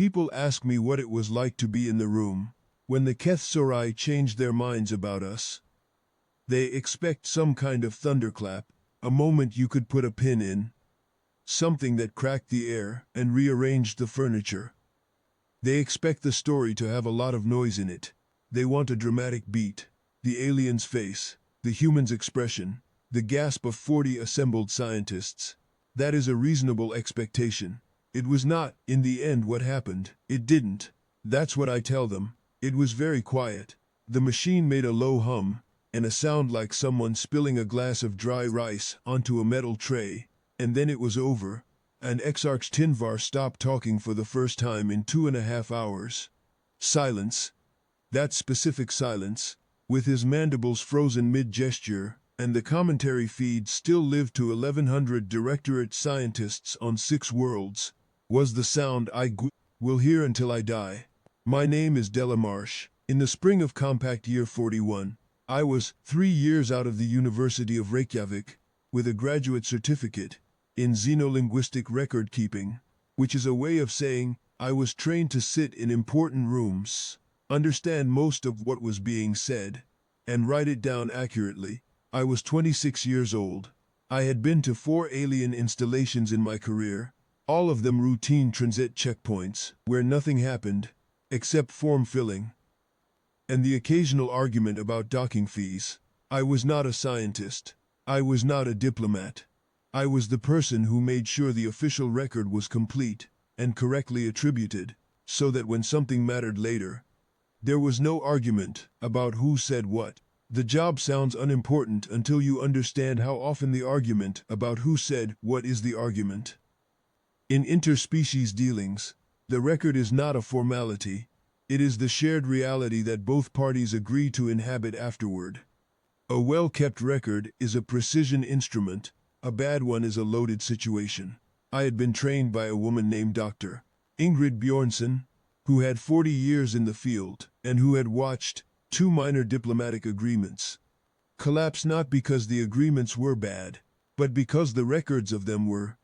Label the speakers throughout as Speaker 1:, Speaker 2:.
Speaker 1: People ask me what it was like to be in the room when the Keth Sorai changed their minds about us. They expect some kind of thunderclap, a moment you could put a pin in, something that cracked the air and rearranged the furniture. They expect the story to have a lot of noise in it. They want a dramatic beat, the alien's face, the human's expression, the gasp of 40 assembled scientists. That is a reasonable expectation. It was not, in the end, what happened. It didn't. That's what I tell them. It was very quiet. The machine made a low hum, and a sound like someone spilling a glass of dry rice onto a metal tray, and then it was over, and Exarch Tinvar stopped talking for the first time in 2.5 hours. Silence. That specific silence, with his mandibles frozen mid-gesture, and the commentary feed still lived to 1,100 Directorate scientists on 6 worlds, was the sound I will hear until I die. My name is Delamarche. In the spring of Compact Year 41, I was 3 years out of the University of Reykjavik, with a graduate certificate in xenolinguistic record keeping, which is a way of saying I was trained to sit in important rooms, understand most of what was being said, and write it down accurately. I was 26 years old. I had been to 4 alien installations in my career, all of them routine transit checkpoints, where nothing happened, except form filling, and the occasional argument about docking fees. I was not a scientist. I was not a diplomat. I was the person who made sure the official record was complete and correctly attributed, so that when something mattered later, there was no argument about who said what. The job sounds unimportant until you understand how often the argument about who said what is the argument. In interspecies dealings, the record is not a formality. It is the shared reality that both parties agree to inhabit afterward. A well-kept record is a precision instrument. A bad one is a loaded situation. I had been trained by a woman named Dr. Ingrid Bjornsson, who had 40 years in the field and who had watched 2 minor diplomatic agreements collapse, not because the agreements were bad, but because the records of them were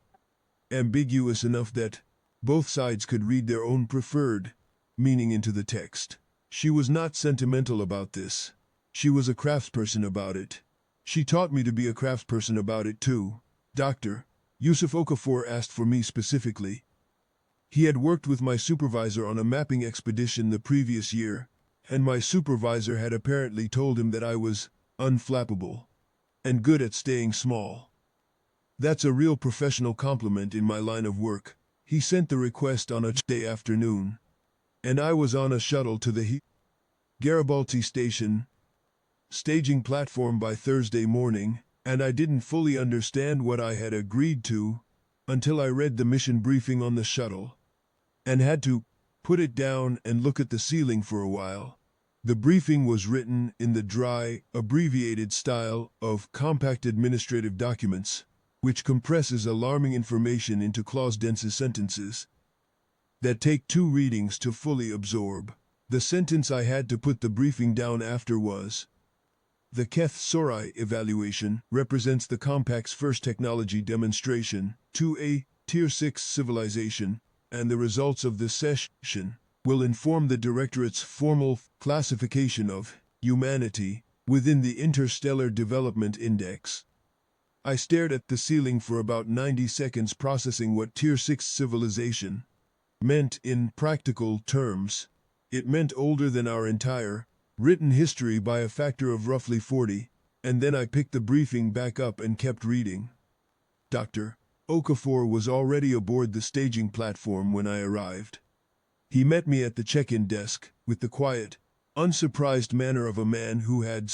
Speaker 1: ambiguous enough that both sides could read their own preferred meaning into the text. She was not sentimental about this. She was a craftsperson about it. She taught me to be a craftsperson about it too. Dr. Yusuf Okafor asked for me specifically. He had worked with my supervisor on a mapping expedition the previous year, and my supervisor had apparently told him that I was unflappable and good at staying small. That's a real professional compliment in my line of work. He sent the request on a Tuesday afternoon, and I was on a shuttle to the Garibaldi station staging platform by Thursday morning, and I didn't fully understand what I had agreed to until I read the mission briefing on the shuttle and had to put it down and look at the ceiling for a while. The briefing was written in the dry, abbreviated style of compact administrative documents, which compresses alarming information into clause-dense sentences that take 2 readings to fully absorb. The sentence I had to put the briefing down after was, "The Keth Sorai evaluation represents the Compact's first technology demonstration to a Tier 6 civilization, and the results of this session will inform the Directorate's formal classification of humanity within the Interstellar Development Index." I stared at the ceiling for about 90 seconds, processing what Tier 6 civilization meant in practical terms. It meant older than our entire written history by a factor of roughly 40, and then I picked the briefing back up and kept reading. Dr. Okafor was already aboard the staging platform when I arrived. He met me at the check-in desk with the quiet, unsurprised manner of a man who had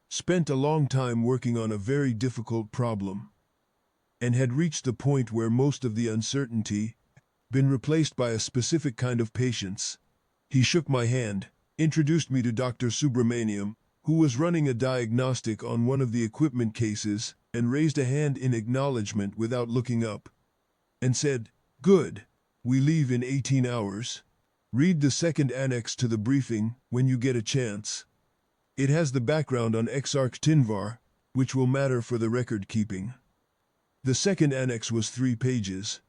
Speaker 1: spent a long time working on a very difficult problem and had reached the point where most of the uncertainty been replaced by a specific kind of patience. He shook my hand, introduced me to Dr. Subramaniam, who was running a diagnostic on one of the equipment cases, and raised a hand in acknowledgement without looking up, and said, "Good. We leave in 18 hours. Read the second annex to the briefing when you get a chance. It has the background on Exarch Tinvar, which will matter for the record keeping." The second annex was 3 pages.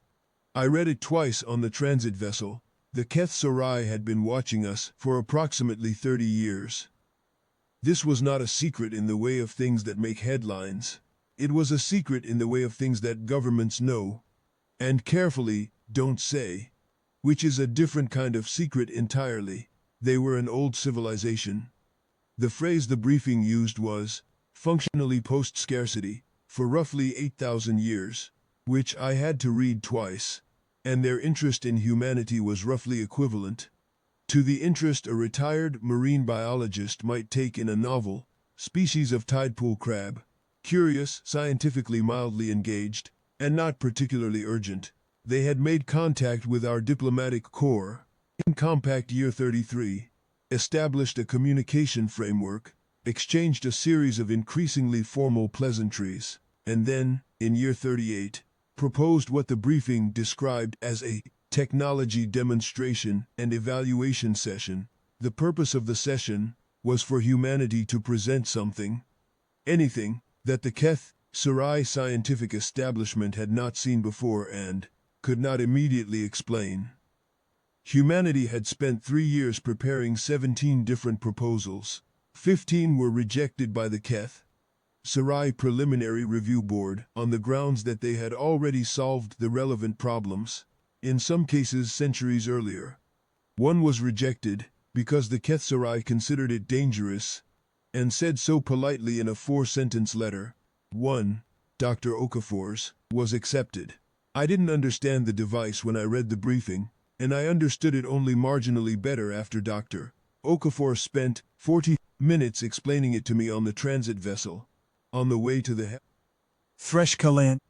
Speaker 1: I read it twice on the transit vessel, The Keth Sarai had been watching us for approximately 30 years. This was not a secret in the way of things that make headlines. It was a secret in the way of things that governments know, and carefully don't say, which is a different kind of secret entirely. They were an old civilization. The phrase the briefing used was, functionally post-scarcity, for roughly 8,000 years, which I had to read twice, and their interest in humanity was roughly equivalent to the interest a retired marine biologist might take in a novel, species of tidepool crab, curious, scientifically mildly engaged, and not particularly urgent. They had made contact with our diplomatic corps in Compact Year 33, established a communication framework, exchanged a series of increasingly formal pleasantries, and then, in Year 38, proposed what the briefing described as a technology demonstration and evaluation session. The purpose of the session was for humanity to present something, anything, that the Keth Sarai scientific establishment had not seen before and could not immediately explain. Humanity had spent 3 years preparing 17 different proposals. 15 were rejected by the Keth Sarai Preliminary Review Board on the grounds that they had already solved the relevant problems, in some cases centuries earlier. One was rejected because the Keth Sarai considered it dangerous and said so politely in a 4-sentence letter. One, Dr. Okafor's, was accepted. I didn't understand the device when I read the briefing, and I understood it only marginally better after Dr. Okafor spent 40 minutes explaining it to me on the transit vessel on the way to the
Speaker 2: Freshkaland.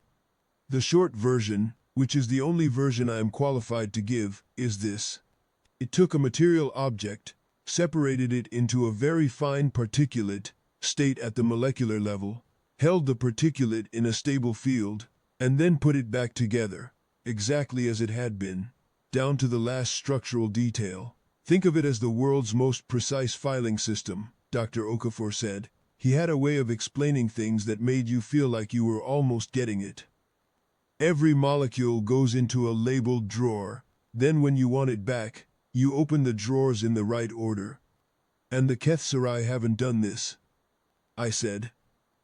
Speaker 1: The short version, which is the only version I am qualified to give, is this. It took a material object, separated it into a very fine particulate state at the molecular level, held the particulate in a stable field, and then put it back together, exactly as it had been, down to the last structural detail. Think of it as the world's most precise filing system, Dr. Okafor said. He had a way of explaining things that made you feel like you were almost getting it. Every molecule goes into a labeled drawer, then when you want it back, you open the drawers in the right order. And the Keth Sarai haven't done this, I said.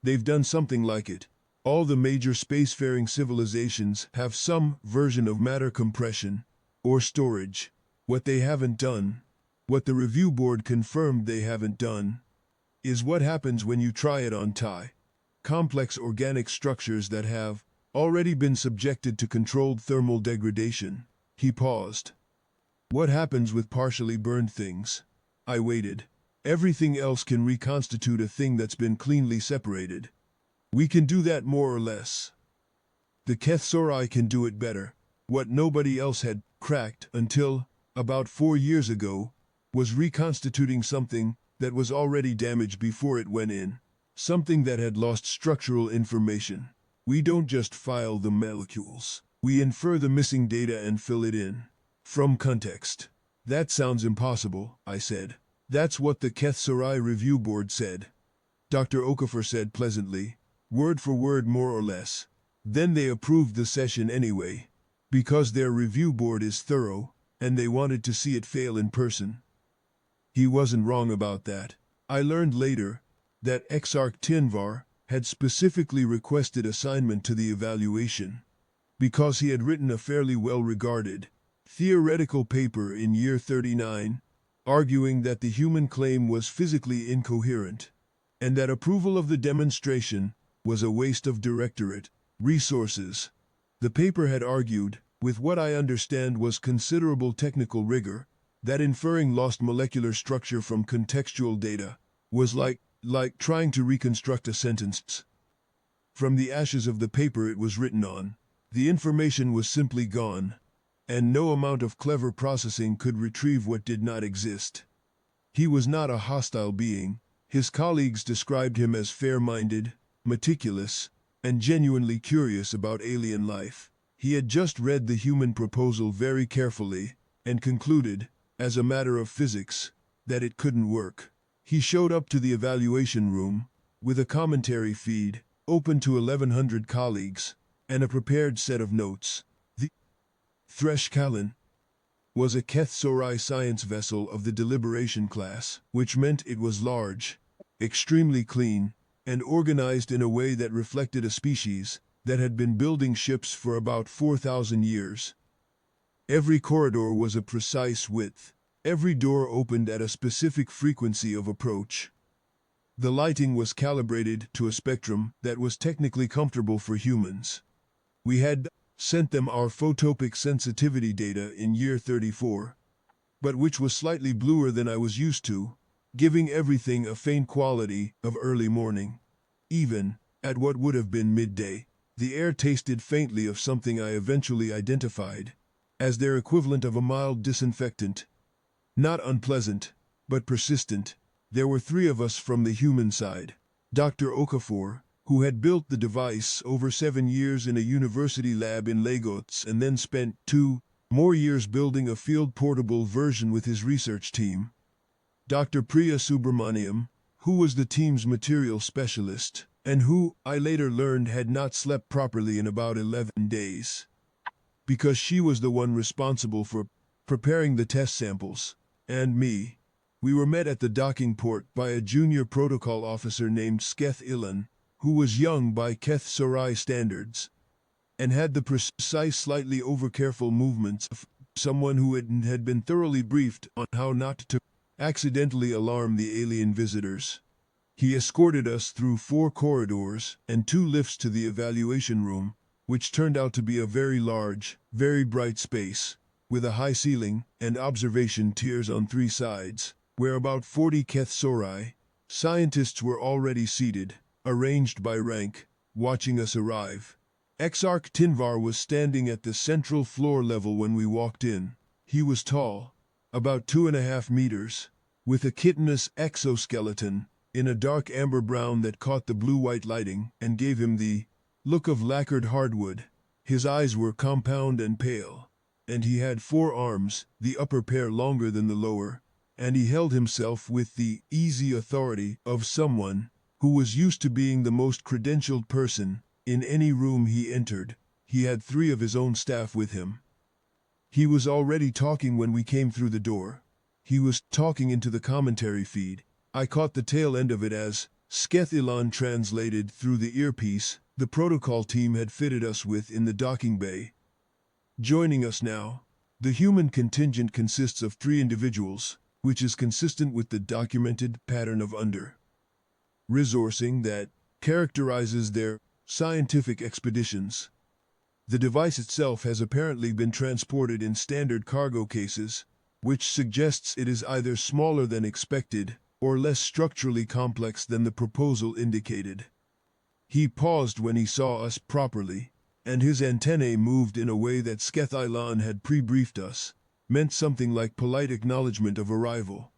Speaker 1: They've done something like it. All the major spacefaring civilizations have some version of matter compression or storage. What they haven't done, what the review board confirmed they haven't done, is what happens when you try it on complex organic structures that have already been subjected to controlled thermal degradation. He paused. What happens with partially burned things? I waited. Everything else can reconstitute a thing that's been cleanly separated. We can do that more or less. The Keth Sarai can do it better. What nobody else had cracked until about 4 years ago was reconstituting something that was already damaged before it went in, something that had lost structural information. We don't just file the molecules. We infer the missing data and fill it in from context. That sounds impossible, I said. That's what the Keth Sarai Review Board said. Dr. Okafor said pleasantly, word for word more or less. Then they approved the session anyway, because their review board is thorough, and they wanted to see it fail in person. He wasn't wrong about that. I learned later that Exarch Tinvar had specifically requested assignment to the evaluation because he had written a fairly well-regarded theoretical paper in Year 39 arguing that the human claim was physically incoherent and that approval of the demonstration was a waste of directorate resources. The paper had argued, with what I understand was considerable technical rigor, that inferring lost molecular structure from contextual data was like trying to reconstruct a sentence from the ashes of the paper it was written on. The information was simply gone, and no amount of clever processing could retrieve what did not exist. He was not a hostile being. His colleagues described him as fair-minded, meticulous, and genuinely curious about alien life. He had just read the human proposal very carefully and concluded, as a matter of physics, that it couldn't work. He showed up to the evaluation room with a commentary feed open to 1,100 colleagues and a prepared set of notes. The Threshkallen was a Keth Sorai science vessel of the deliberation class, which meant it was large, extremely clean, and organized in a way that reflected a species that had been building ships for about 4,000 years. Every corridor was a precise width. Every door opened at a specific frequency of approach. The lighting was calibrated to a spectrum that was technically comfortable for humans. We had sent them our photopic sensitivity data in year 34, but which was slightly bluer than I was used to, giving everything a faint quality of early morning. Even at what would have been midday, the air tasted faintly of something I eventually identified as their equivalent of a mild disinfectant. Not unpleasant, but persistent. There were 3 of us from the human side. Dr. Okafor, who had built the device over 7 years in a university lab in Lagos and then spent 2 more years building a field-portable version with his research team. Dr. Priya Subramaniam, who was the team's material specialist, and who, I later learned, had not slept properly in about 11 days. Because she was the one responsible for preparing the test samples, and me. We were met at the docking port by a junior protocol officer named Sketh Ilan, who was young by Keth Sorai standards, and had the precise, slightly over-careful movements of someone who had been thoroughly briefed on how not to accidentally alarm the alien visitors. He escorted us through 4 corridors and 2 lifts to the evaluation room, which turned out to be a very large, very bright space, with a high ceiling and observation tiers on 3 sides, where about 40 Keth Sorai scientists were already seated, arranged by rank, watching us arrive. Exarch Tinvar was standing at the central floor level when we walked in. He was tall, about 2.5 meters, with a chitinous exoskeleton in a dark amber brown that caught the blue-white lighting and gave him the look of lacquered hardwood. His eyes were compound and pale, and he had 4 arms, the upper pair longer than the lower, and he held himself with the easy authority of someone who was used to being the most credentialed person in any room he entered. He had 3 of his own staff with him. He was already talking when we came through the door. He was talking into the commentary feed. I caught the tail end of it as Sketh Ilan translated through the earpiece the protocol team had fitted us with in the docking bay. Joining us now, the human contingent consists of 3 individuals, which is consistent with the documented pattern of under-resourcing that characterizes their scientific expeditions. The device itself has apparently been transported in standard cargo cases, which suggests it is either smaller than expected or less structurally complex than the proposal indicated. He paused when he saw us properly, and his antennae moved in a way that Sketh Ilan had pre-briefed us, meant something like polite acknowledgement of arrival.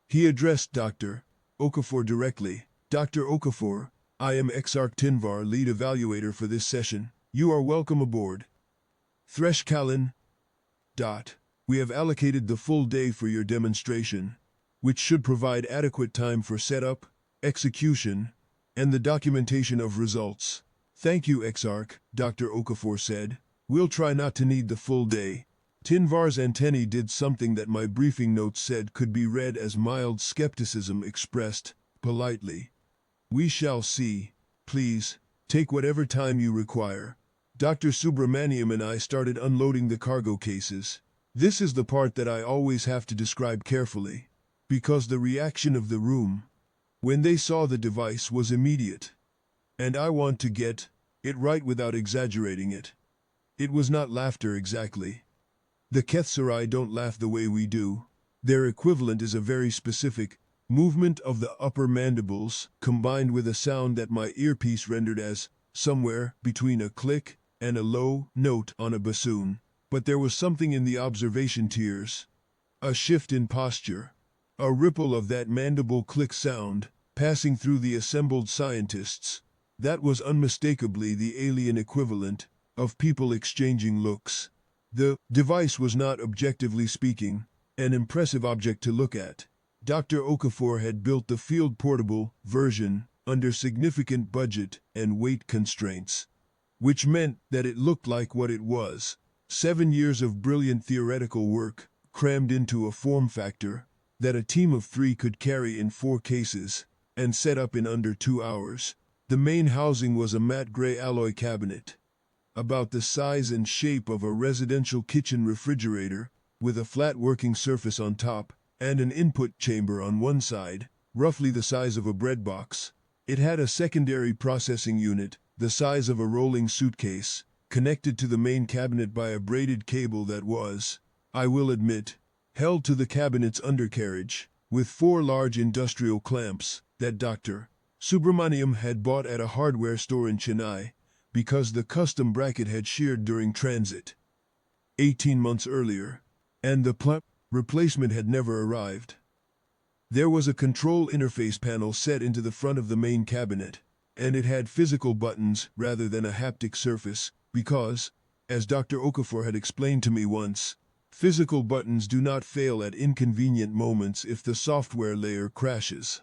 Speaker 1: He addressed Dr. Okafor directly. Dr. Okafor, I am Exarch Tinvar, lead evaluator for this session. You are welcome aboard. Thresh Kalin. We have allocated the full day for your demonstration, which should provide adequate time for setup, execution, and the documentation of results. Thank you, Exarch, Dr. Okafor said. We'll try not to need the full day. Tinvar's antennae did something that my briefing notes said could be read as mild skepticism expressed politely. We shall see. Please, take whatever time you require. Dr. Subramaniam and I started unloading the cargo cases. This is the part that I always have to describe carefully, because the reaction of the room when they saw the device was immediate. And I want to get it right without exaggerating it. It was not laughter exactly. The Keth Sorai don't laugh the way we do. Their equivalent is a very specific movement of the upper mandibles combined with a sound that my earpiece rendered as somewhere between a click and a low note on a bassoon. But there was something in the observation tiers, a shift in posture, a ripple of that mandible click sound passing through the assembled scientists. That was unmistakably the alien equivalent of people exchanging looks. The device was not, objectively speaking, an impressive object to look at. Dr. Okafor had built the field-portable version under significant budget and weight constraints, which meant that it looked like what it was, 7 years of brilliant theoretical work, crammed into a form factor that a team of 3 could carry in 4 cases, and set up in under 2 hours. The main housing was a matte gray alloy cabinet, about the size and shape of a residential kitchen refrigerator, with a flat working surface on top, and an input chamber on one side, roughly the size of a bread box. It had a secondary processing unit, the size of a rolling suitcase, connected to the main cabinet by a braided cable that was, I will admit, held to the cabinet's undercarriage, with 4 large industrial clamps that Dr. Subramaniam had bought at a hardware store in Chennai, because the custom bracket had sheared during transit 18 months earlier, and the replacement had never arrived. There was a control interface panel set into the front of the main cabinet, and it had physical buttons rather than a haptic surface, because, as Dr. Okafor had explained to me once, physical buttons do not fail at inconvenient moments if the software layer crashes.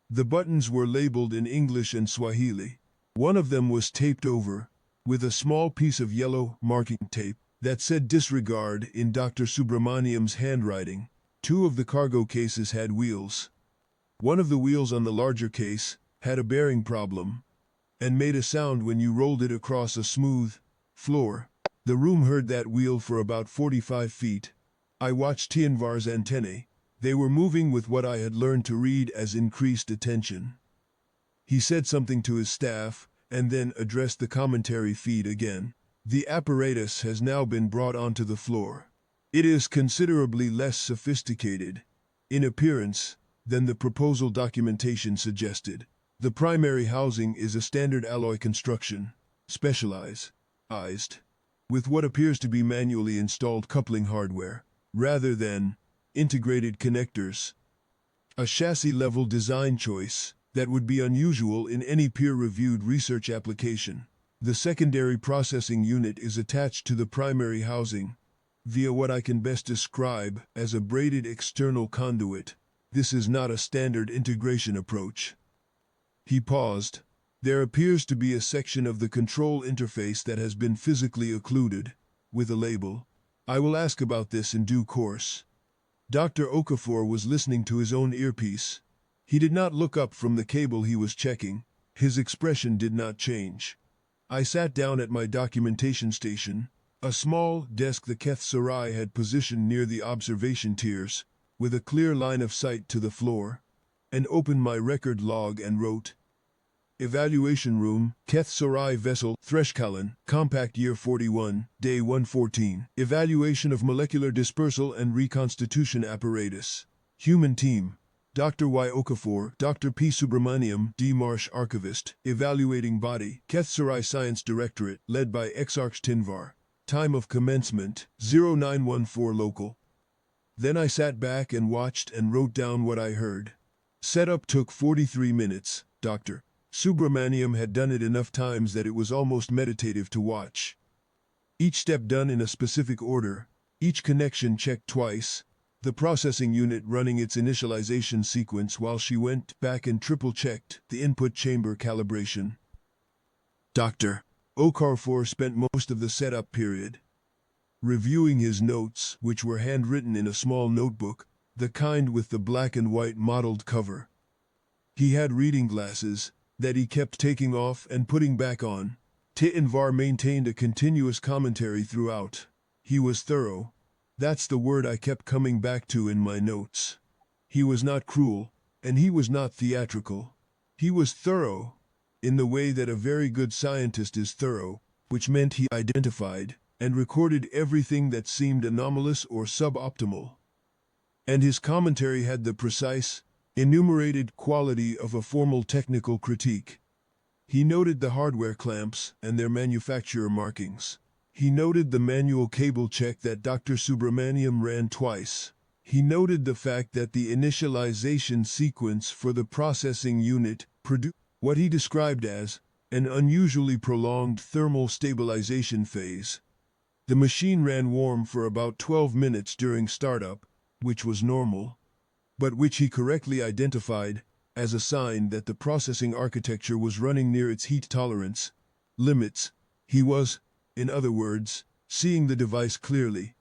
Speaker 1: The buttons were labeled in English and Swahili. One of them was taped over, with a small piece of yellow marking tape that said disregard in Dr. Subramaniam's handwriting. 2 of the cargo cases had wheels. One of the wheels on the larger case had a bearing problem, and made a sound when you rolled it across a smooth floor. The room heard that wheel for about 45 feet. I watched Tianvar's antennae. They were moving with what I had learned to read as increased attention. He said something to his staff, and then addressed the commentary feed again. The apparatus has now been brought onto the floor. It is considerably less sophisticated, in appearance, than the proposal documentation suggested. The primary housing is a standard alloy construction, specialized, with what appears to be manually installed coupling hardware, rather than integrated connectors. A chassis-level design choice that would be unusual in any peer-reviewed research application. The secondary processing unit is attached to the primary housing via what I can best describe as a braided external conduit. This is not a standard integration approach. He paused. There appears to be a section of the control interface that has been physically occluded, with a label. I will ask about this in due course. Dr. Okafor was listening to his own earpiece. He did not look up from the cable he was checking. His expression did not change. I sat down at my documentation station, a small desk the Keth Sarai had positioned near the observation tiers, with a clear line of sight to the floor, and opened my record log and wrote, Evaluation Room, Keth Sarai Vessel, Threshkalan, Compact Year 41, Day 114. Evaluation of Molecular Dispersal and Reconstitution Apparatus. Human Team. Dr. Y. Okafor, Dr. P. Subramaniam, D. Marsh Archivist. Evaluating Body, Keth Sarai Science Directorate, led by Exarch Tinvar. Time of commencement, 0914 local. Then I sat back and watched and wrote down what I heard. Setup took 43 minutes, Dr. Subramaniam had done it enough times that it was almost meditative to watch. Each step done in a specific order, each connection checked twice, the processing unit running its initialization sequence while she went back and triple-checked the input chamber calibration. Dr. Okafor spent most of the setup period reviewing his notes, which were handwritten in a small notebook, the kind with the black and white mottled cover. He had reading glasses that he kept taking off and putting back on. Tianvar maintained a continuous commentary throughout. He was thorough. That's the word I kept coming back to in my notes. He was not cruel, and he was not theatrical. He was thorough, in the way that a very good scientist is thorough, which meant he identified and recorded everything that seemed anomalous or suboptimal. And his commentary had the precise, enumerated quality of a formal technical critique. He noted the hardware clamps and their manufacturer markings. He noted the manual cable check that Dr. Subramaniam ran twice. He noted the fact that the initialization sequence for the processing unit produced what he described as an unusually prolonged thermal stabilization phase. The machine ran warm for about 12 minutes during startup, which was normal, but which he correctly identified as a sign that the processing architecture was running near its heat tolerance limits. He was, in other words, seeing the device clearly.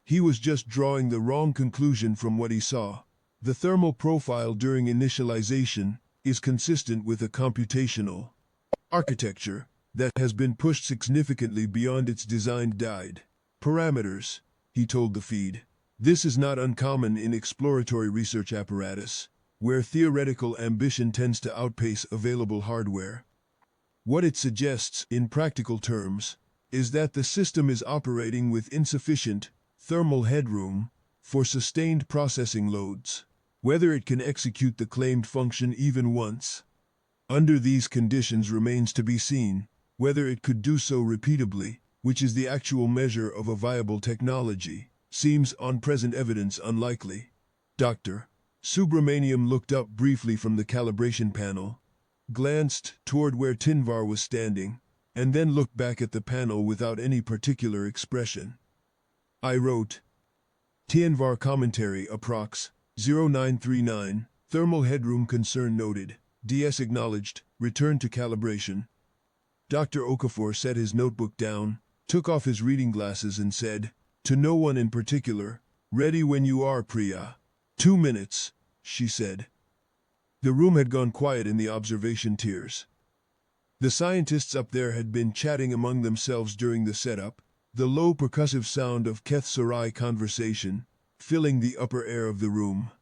Speaker 1: He was just drawing the wrong conclusion from what he saw. The thermal profile during initialization is consistent with a computational architecture that has been pushed significantly beyond its designed guide parameters, he told the feed. This is not uncommon in exploratory research apparatus, where theoretical ambition tends to outpace available hardware. What it suggests, in practical terms, is that the system is operating with insufficient thermal headroom for sustained processing loads. Whether it can execute the claimed function even once under these conditions remains to be seen. Whether it could do so repeatably, which is the actual measure of a viable technology, seems on present evidence unlikely. Dr. Subramaniam looked up briefly from the calibration panel, glanced toward where Tinvar was standing, and then looked back at the panel without any particular expression. I wrote, Tinvar commentary approx. 0939, thermal headroom concern noted, DS acknowledged, return to calibration. Dr. Okafor set his notebook down, took off his reading glasses and said, to no one in particular, ready when you are, Priya. 2 minutes, she said. The room had gone quiet in the observation tiers. The scientists up there had been chatting among themselves during the setup, the low percussive sound of Keth Sarai conversation filling the upper air of the room.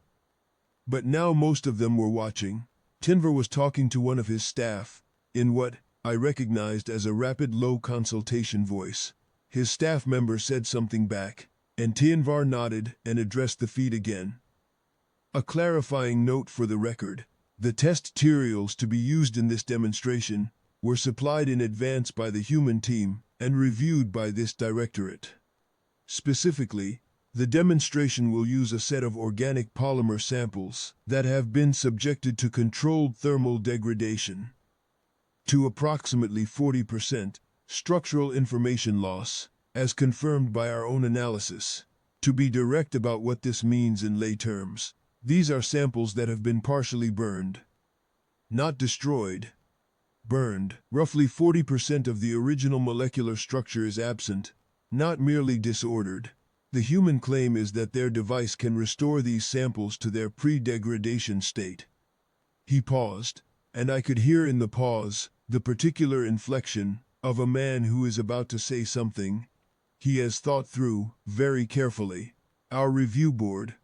Speaker 1: But now most of them were watching. Tinvar was talking to one of his staff, in what I recognized as a rapid low consultation voice. His staff member said something back, and Tinvar nodded and addressed the feed again. A clarifying note for the record. The test materials to be used in this demonstration were supplied in advance by the human team and reviewed by this directorate. Specifically, the demonstration will use a set of organic polymer samples that have been subjected to controlled thermal degradation to approximately 40% structural information loss, as confirmed by our own analysis. To be direct about what this means in lay terms, these are samples that have been partially burned, not destroyed. Burned, roughly 40% of the original molecular structure is absent, not merely disordered. The human claim is that their device can restore these samples to their pre-degradation state. He paused, and I could hear in the pause the particular inflection of a man who is about to say something he has thought through very carefully. Our review board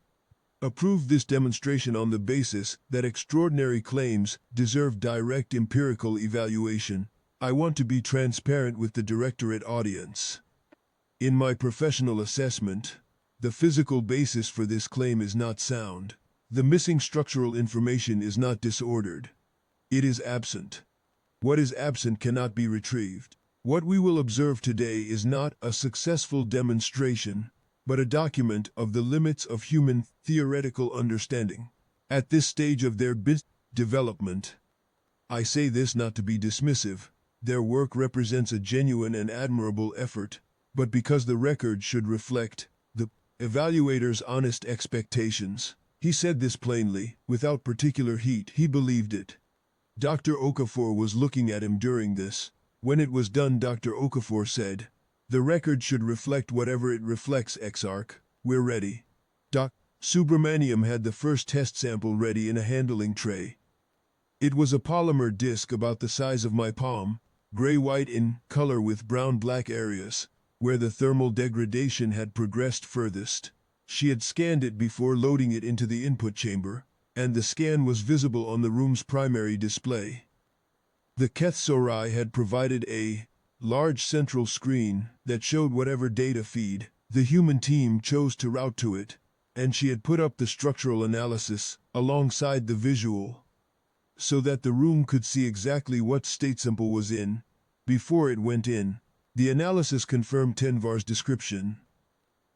Speaker 1: approved this demonstration on the basis that extraordinary claims deserve direct empirical evaluation. I want to be transparent with the directorate audience. In my professional assessment, the physical basis for this claim is not sound. The missing structural information is not disordered. It is absent. What is absent cannot be retrieved. What we will observe today is not a successful demonstration, but a document of the limits of human theoretical understanding. At this stage of their development, I say this not to be dismissive, their work represents a genuine and admirable effort, but because the record should reflect the evaluator's honest expectations. He said this plainly, without particular heat. He believed it. Dr. Okafor was looking at him during this. When it was done, Dr. Okafor said, the record should reflect whatever it reflects, Exarch. We're ready. Dr. Subramaniam had the first test sample ready in a handling tray. It was a polymer disc about the size of my palm, gray-white in color with brown-black areas, where the thermal degradation had progressed furthest. She had scanned it before loading it into the input chamber, and the scan was visible on the room's primary display. The Keth Sarai had provided a large central screen that showed whatever data feed the human team chose to route to it, and she had put up the structural analysis alongside the visual, so that the room could see exactly what state sample was in before it went in. The analysis confirmed Tinvar's description.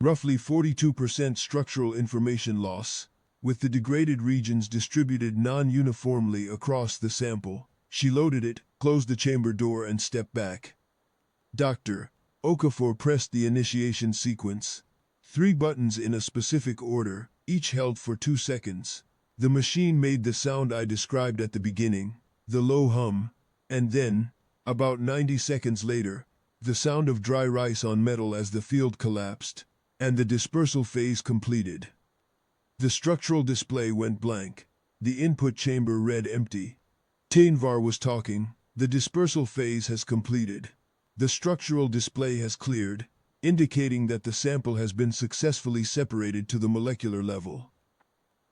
Speaker 1: Roughly 42% structural information loss, with the degraded regions distributed non-uniformly across the sample. She loaded it, closed the chamber door and stepped back. Dr. Okafor pressed the initiation sequence. 3 buttons in a specific order, each held for 2 seconds. The machine made the sound I described at the beginning, the low hum, and then, about 90 seconds later, the sound of dry rice on metal as the field collapsed, and the dispersal phase completed. The structural display went blank. The input chamber read empty. Tainvar was talking. The dispersal phase has completed. The structural display has cleared, indicating that the sample has been successfully separated to the molecular level.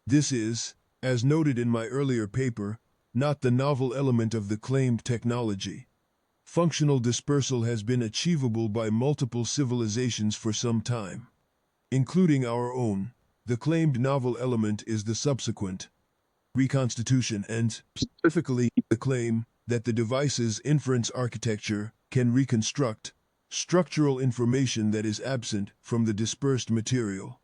Speaker 1: This is, as noted in my earlier paper, not the novel element of the claimed technology. Functional dispersal has been achievable by multiple civilizations for some time, including our own. The claimed novel element is the subsequent reconstitution and, specifically, the claim that the device's inference architecture can reconstruct structural information that is absent from the dispersed material.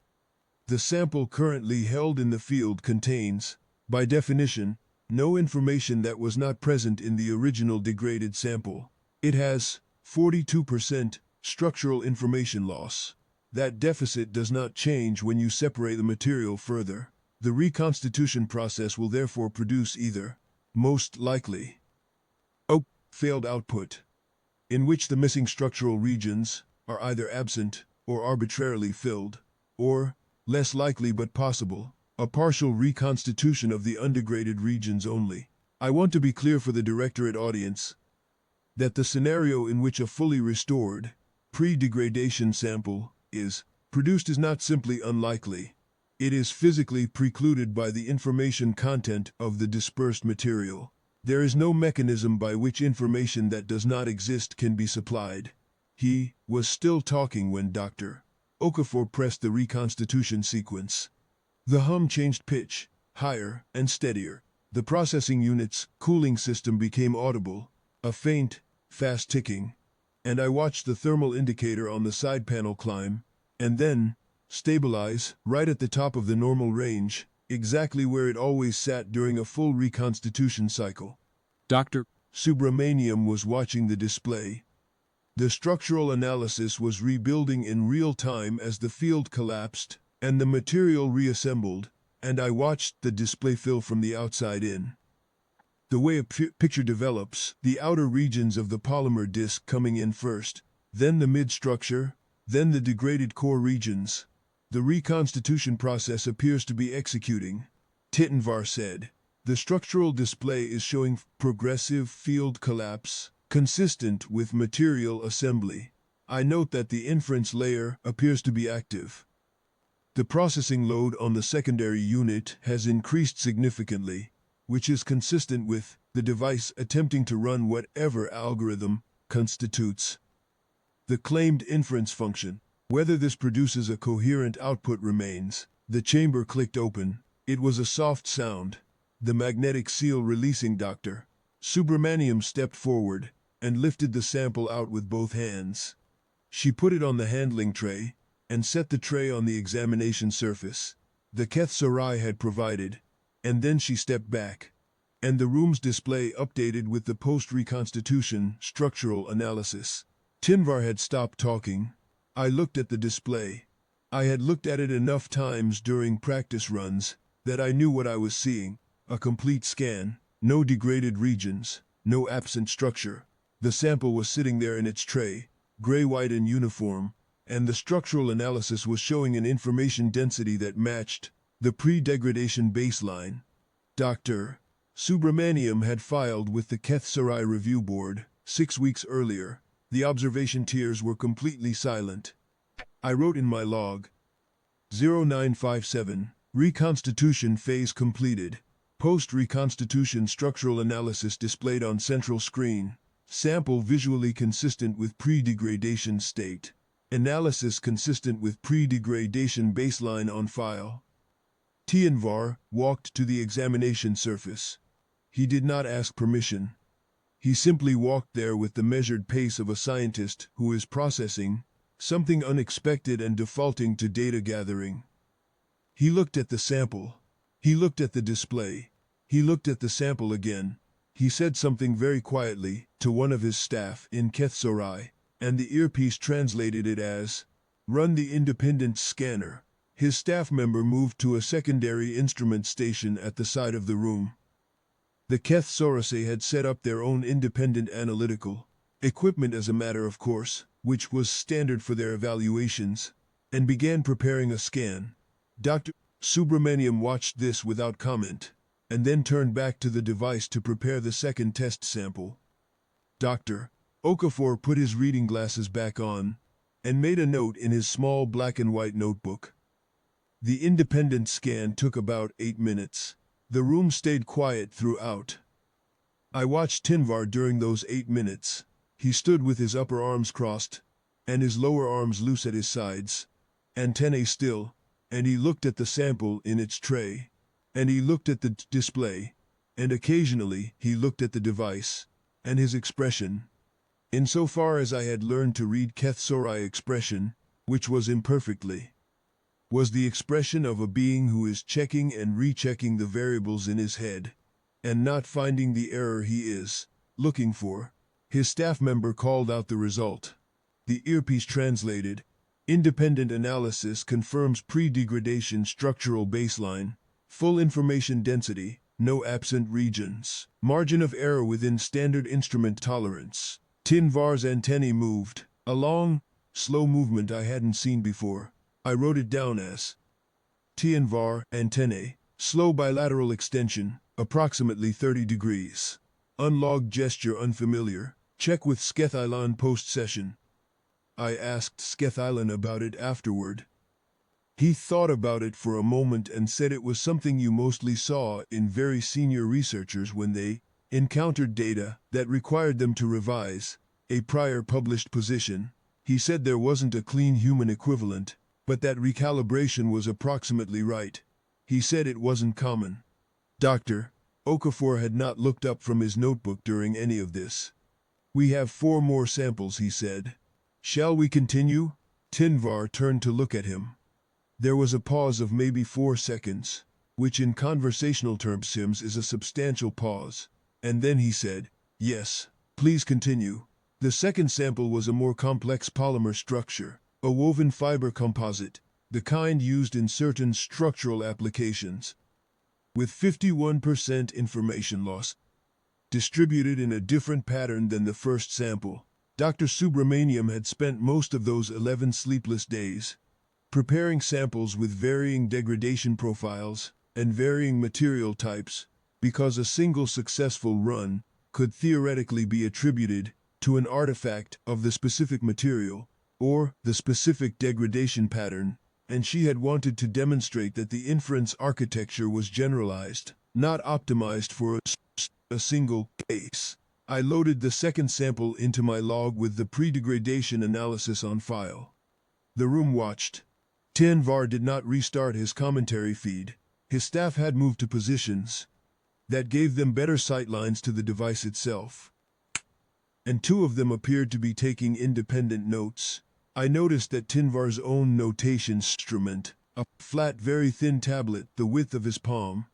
Speaker 1: The sample currently held in the field contains, by definition, no information that was not present in the original degraded sample. It has 42% structural information loss. That deficit does not change when you separate the material further. The reconstitution process will therefore produce either, most likely, a failed output, in which the missing structural regions are either absent or arbitrarily filled, or, less likely but possible, a partial reconstitution of the undegraded regions only. I want to be clear for the directorate audience that the scenario in which a fully restored, pre-degradation sample is produced is not simply unlikely. It is physically precluded by the information content of the dispersed material. There is no mechanism by which information that does not exist can be supplied. He was still talking when Dr. Okafor pressed the reconstitution sequence. The hum changed pitch, higher and steadier. The processing unit's cooling system became audible, a faint, fast ticking, and I watched the thermal indicator on the side panel climb, and then stabilize right at the top of the normal range, exactly where it always sat during a full reconstitution cycle.
Speaker 2: Dr.
Speaker 1: Subramaniam was watching the display. The structural analysis was rebuilding in real time as the field collapsed and the material reassembled, and I watched the display fill from the outside in. The way a picture develops, the outer regions of the polymer disc coming in first, then the mid-structure, then the degraded core regions. The reconstitution process appears to be executing. Tittenvar said, the structural display is showing progressive field collapse, consistent with material assembly. I note that the inference layer appears to be active. The processing load on the secondary unit has increased significantly, which is consistent with the device attempting to run whatever algorithm constitutes the claimed inference function. Whether this produces a coherent output remains. The chamber clicked open. It was a soft sound. The magnetic seal releasing. Dr. Subramaniam stepped forward and lifted the sample out with both hands. She put it on the handling tray and set the tray on the examination surface the Keth Sarai had provided, and then she stepped back, and the room's display updated with the post-reconstitution structural analysis. Tinvar had stopped talking. I looked at the display. I had looked at it enough times during practice runs that I knew what I was seeing. A complete scan, no degraded regions, no absent structure. The sample was sitting there in its tray, gray-white and uniform, and the structural analysis was showing an information density that matched the pre-degradation baseline. Dr. Subramaniam had filed with the Keth Sarai Review Board 6 weeks earlier. The observation tiers were completely silent. I wrote in my log, 0957, reconstitution phase completed. Post-reconstitution structural analysis displayed on central screen. Sample visually consistent with pre-degradation state. Analysis consistent with pre-degradation baseline on file. Tianvar walked to the examination surface. He did not ask permission. He simply walked there with the measured pace of a scientist who is processing something unexpected and defaulting to data gathering. He looked at the sample. He looked at the display. He looked at the sample again. He said something very quietly to one of his staff in Keth Sarai, and the earpiece translated it as, "Run the independent scanner." His staff member moved to a secondary instrument station at the side of the room. The Keth Sarai had set up their own independent analytical equipment as a matter of course, which was standard for their evaluations, and began preparing a scan. Dr. Subramaniam watched this without comment, and then turned back to the device to prepare the second test sample. Dr. Okafor put his reading glasses back on, and made a note in his small black and white notebook. The independent scan took about 8 minutes. The room stayed quiet throughout. I watched Tinvar during those 8 minutes. He stood with his upper arms crossed, and his lower arms loose at his sides, antennae still, and he looked at the sample in its tray, and he looked at the display, and occasionally he looked at the device, and his expression, insofar as I had learned to read Kethsorai expression, which was imperfectly, was the expression of a being who is checking and rechecking the variables in his head, and not finding the error he is looking for. His staff member called out the result. The earpiece translated, independent analysis confirms pre-degradation structural baseline, full information density, no absent regions, margin of error within standard instrument tolerance. Tinvar's antennae moved, a long, slow movement I hadn't seen before. I wrote it down as Tinvar antennae, slow bilateral extension, approximately 30 degrees. Unlogged gesture unfamiliar. Check with Skethilan post-session. I asked Skethilan about it afterward. He thought about it for a moment and said it was something you mostly saw in very senior researchers when they encountered data that required them to revise a prior published position. He said there wasn't a clean human equivalent, but that recalibration was approximately right. He said it wasn't common. Dr. Okafor had not looked up from his notebook during any of this. We have 4 more samples, he said. Shall we continue? Tinvar turned to look at him. There was a pause of maybe 4 seconds, which in conversational terms is a substantial pause, and then he said, yes, please continue. The second sample was a more complex polymer structure, a woven fiber composite, the kind used in certain structural applications, with 51% information loss, distributed in a different pattern than the first sample. Dr. Subramaniam had spent most of those 11 sleepless days preparing samples with varying degradation profiles and varying material types, because a single successful run could theoretically be attributed to an artifact of the specific material or the specific degradation pattern, and she had wanted to demonstrate that the inference architecture was generalized, not optimized for a single case. I loaded the second sample into my log with the pre-degradation analysis on file. The room watched. Tinvar did not restart his commentary feed. His staff had moved to positions that gave them better sightlines to the device itself, and 2 of them appeared to be taking independent notes. I noticed that Tinvar's own notation instrument, a flat, very thin tablet the width of his palm,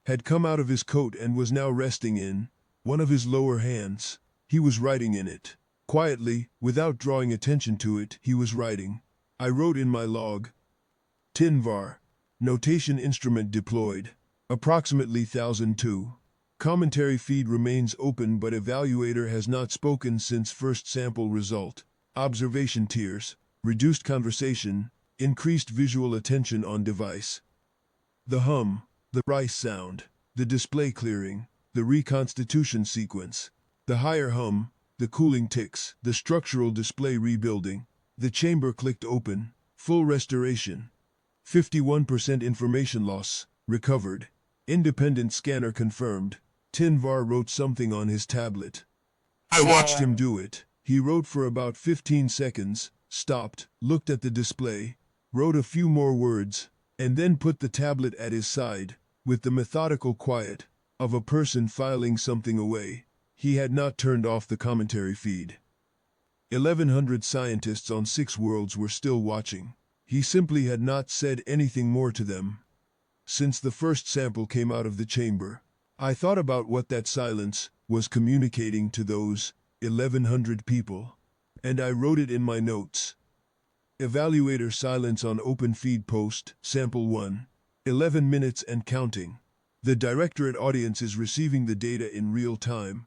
Speaker 1: had come out of his coat and was now resting in one of his lower hands. He was writing in it. Quietly, without drawing attention to it, he was writing. I wrote in my log, Tinvar, notation instrument deployed, approximately 1002. Commentary feed remains open but evaluator has not spoken since first sample result. Observation tiers, reduced conversation, increased visual attention on device. The hum, the rice sound, the display clearing, the reconstitution sequence, the higher hum, the cooling ticks, the structural display rebuilding, the chamber clicked open, full restoration, 51% information loss, recovered, independent scanner confirmed. Tinvar wrote something on his tablet. I watched him do it. He wrote for about 15 seconds, stopped, looked at the display, wrote a few more words, and then put the tablet at his side, with the methodical quiet of a person filing something away. He had not turned off the commentary feed. 1100 scientists on 6 worlds were still watching. He simply had not said anything more to them. Since the first sample came out of the chamber, I thought about what that silence was communicating to those 1100 people, and I wrote it in my notes. Evaluator silence on open feed post, sample 1. 11 minutes and counting. The directorate audience is receiving the data in real time.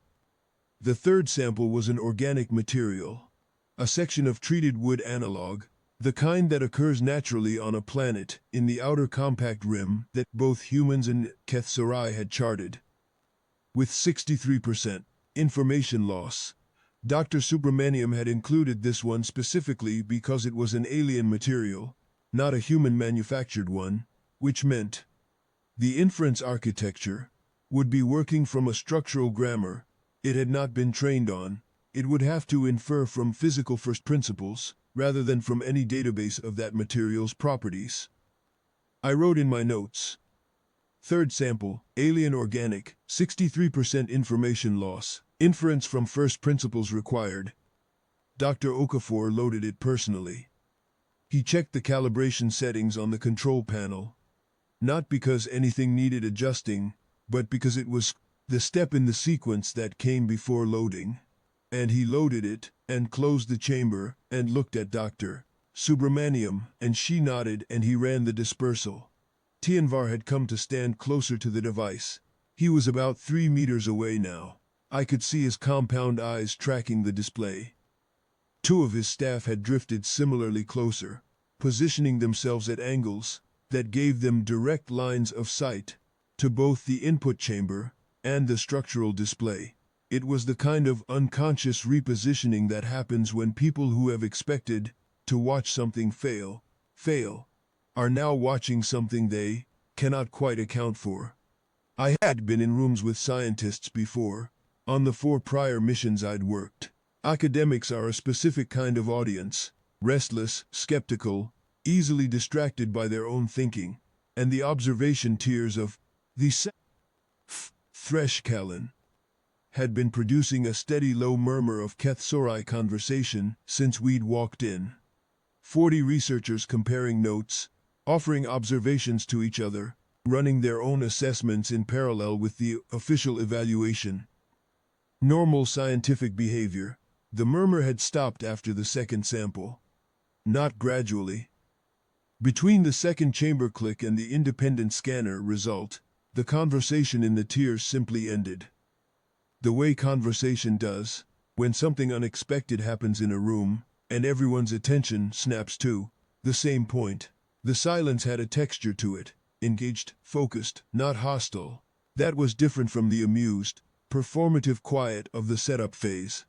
Speaker 1: The third sample was an organic material, a section of treated wood analog, the kind that occurs naturally on a planet in the outer compact rim that both humans and Keth-Sarai had charted. With 63% information loss, Dr. Subramaniam had included this one specifically because it was an alien material, not a human-manufactured one, which meant the inference architecture would be working from a structural grammar it had not been trained on. It would have to infer from physical first principles, rather than from any database of that material's properties. I wrote in my notes. Third sample, alien organic, 63% information loss, inference from first principles required. Dr. Okafor loaded it personally. He checked the calibration settings on the control panel. Not because anything needed adjusting, but because it was the step in the sequence that came before loading. And he loaded it, and closed the chamber, and looked at Dr. Subramaniam, and she nodded, and he ran the dispersal. Tianvar had come to stand closer to the device. He was about 3 meters away now. I could see his compound eyes tracking the display. 2 of his staff had drifted similarly closer, positioning themselves at angles that gave them direct lines of sight to both the input chamber and the structural display. It was the kind of unconscious repositioning that happens when people who have expected to watch something fail, are now watching something they cannot quite account for. I had been in rooms with scientists before, on the 4 prior missions I'd worked. Academics are a specific kind of audience, restless, skeptical, easily distracted by their own thinking, and the observation tiers of the Threshkallen had been producing a steady low murmur of Keth-Sarai conversation since we'd walked in. 40 researchers comparing notes, offering observations to each other, running their own assessments in parallel with the official evaluation. Normal scientific behavior. The murmur had stopped after the second sample. Not gradually. Between the second chamber click and the independent scanner result, the conversation in the tiers simply ended. The way conversation does, when something unexpected happens in a room, and everyone's attention snaps to the same point. The silence had a texture to it, engaged, focused, not hostile. That was different from the amused, performative quiet of the setup phase.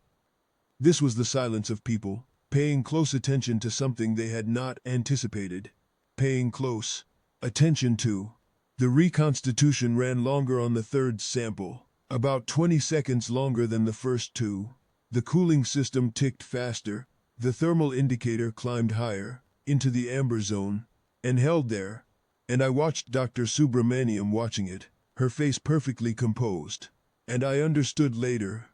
Speaker 1: This was the silence of people, paying close attention to something they had not anticipated. Paying close attention to. The reconstitution ran longer on the third sample, about 20 seconds longer than the first 2. The cooling system ticked faster, the thermal indicator climbed higher, into the amber zone, and held there, and I watched Dr. Subramaniam watching it, her face perfectly composed, and I understood later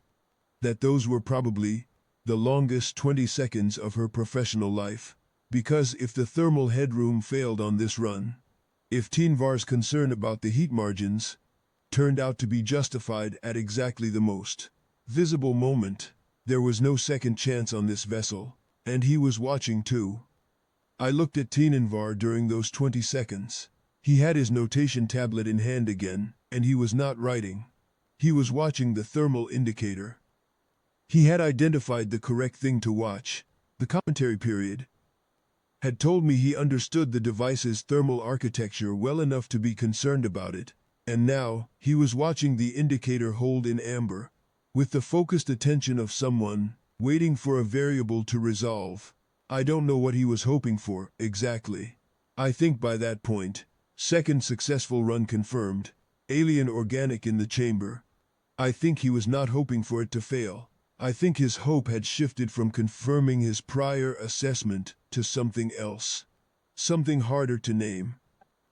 Speaker 1: that those were probably the longest 20 seconds of her professional life, because if the thermal headroom failed on this run, if Tianvar's concern about the heat margins turned out to be justified at exactly the most visible moment, there was no second chance on this vessel, and he was watching too. I looked at Tianvar during those 20 seconds. He had his notation tablet in hand again, and he was not writing. He was watching the thermal indicator. He had identified the correct thing to watch. The commentary period had told me he understood the device's thermal architecture well enough to be concerned about it, and now he was watching the indicator hold in amber, with the focused attention of someone waiting for a variable to resolve. I don't know what he was hoping for, exactly. I think by that point, second successful run confirmed, alien organic in the chamber. I think he was not hoping for it to fail. I think his hope had shifted from confirming his prior assessment to something else. Something harder to name.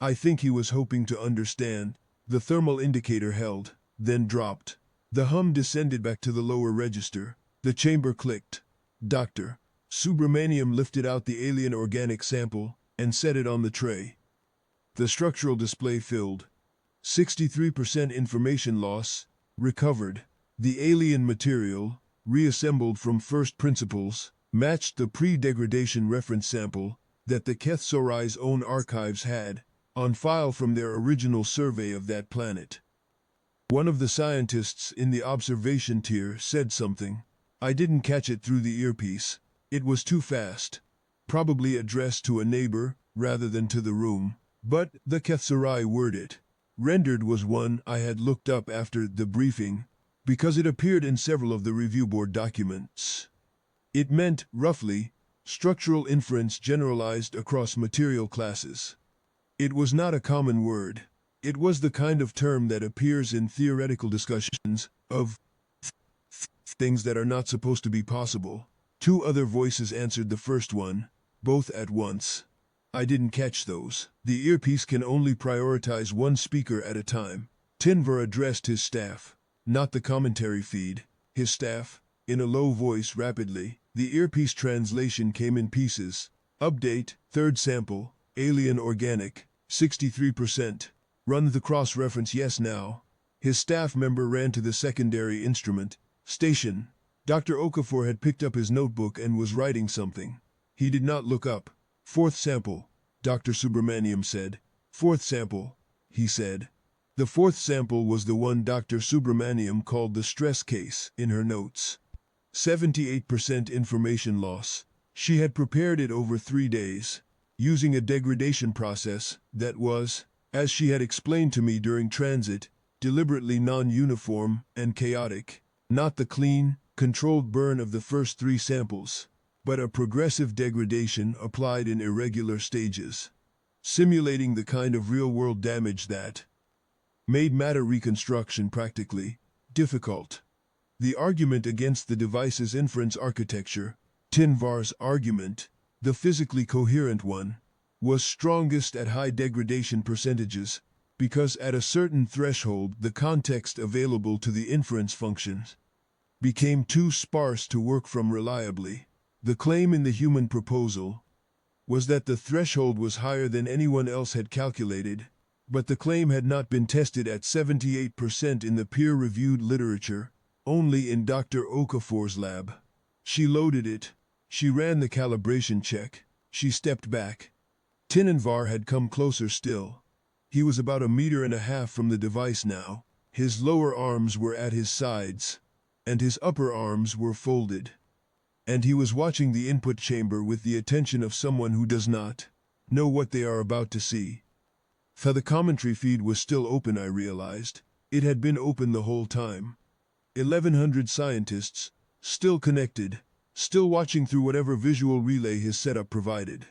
Speaker 1: I think he was hoping to understand. The thermal indicator held, then dropped. The hum descended back to the lower register. The chamber clicked. Dr. Subramaniam lifted out the alien organic sample and set it on the tray. The structural display filled. 63% information loss, recovered. The alien material, reassembled from first principles, matched the pre-degradation reference sample that the Keth-Sarai's own archives had on file from their original survey of that planet. One of the scientists in the observation tier said something. I didn't catch it through the earpiece. It was too fast. Probably addressed to a neighbor rather than to the room. But the Kethsarai word it. Rendered was one I had looked up after the briefing because it appeared in several of the review board documents. It meant, roughly, structural inference generalized across material classes. It was not a common word. It was the kind of term that appears in theoretical discussions of things that are not supposed to be possible. Two other voices answered the first one, both at once. I didn't catch those. The earpiece can only prioritize one speaker at a time. Tinvar addressed his staff, not the commentary feed. His staff, in a low voice rapidly. The earpiece translation came in pieces. Update, third sample, alien organic, 63%. Run the cross-reference yes now. His staff member ran to the secondary instrument station. Dr. Okafor had picked up his notebook and was writing something. He did not look up. Fourth sample, Dr. Subramaniam said. Fourth sample, he said. The fourth sample was the one Dr. Subramaniam called the stress case in her notes. 78% information loss. She had prepared it over 3 days, using a degradation process that was, as she had explained to me during transit, deliberately non-uniform and chaotic. Not the clean, controlled burn of the first 3 samples, but a progressive degradation applied in irregular stages, simulating the kind of real-world damage that made matter reconstruction practically difficult. The argument against the device's inference architecture, Tinvar's argument, the physically coherent one, was strongest at high degradation percentages, because at a certain threshold the context available to the inference functions became too sparse to work from reliably. The claim in the human proposal was that the threshold was higher than anyone else had calculated, but the claim had not been tested at 78% in the peer-reviewed literature, only in Dr. Okafor's lab. She loaded it. She ran the calibration check. She stepped back. Tinvar had come closer still. He was about 1.5 meters from the device now. His lower arms were at his sides, and his upper arms were folded. And he was watching the input chamber with the attention of someone who does not know what they are about to see. The commentary feed was still open, I realized. It had been open the whole time. 1,100 scientists, still connected, still watching through whatever visual relay his setup provided.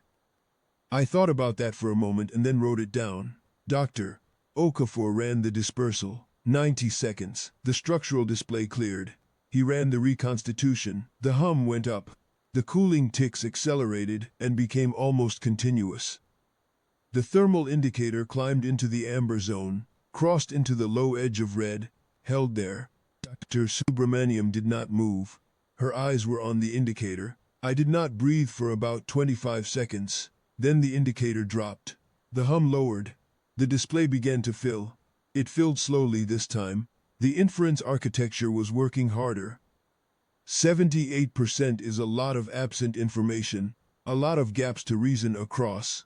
Speaker 1: I thought about that for a moment and then wrote it down. Dr. Okafor ran the dispersal. 90 seconds. The structural display cleared. He ran the reconstitution. The hum went up. The cooling ticks accelerated and became almost continuous. The thermal indicator climbed into the amber zone, crossed into the low edge of red, held there. Dr. Subramaniam did not move. Her eyes were on the indicator. I did not breathe for about 25 seconds. Then the indicator dropped. The hum lowered. The display began to fill. It filled slowly this time. The inference architecture was working harder. 78% is a lot of absent information, a lot of gaps to reason across.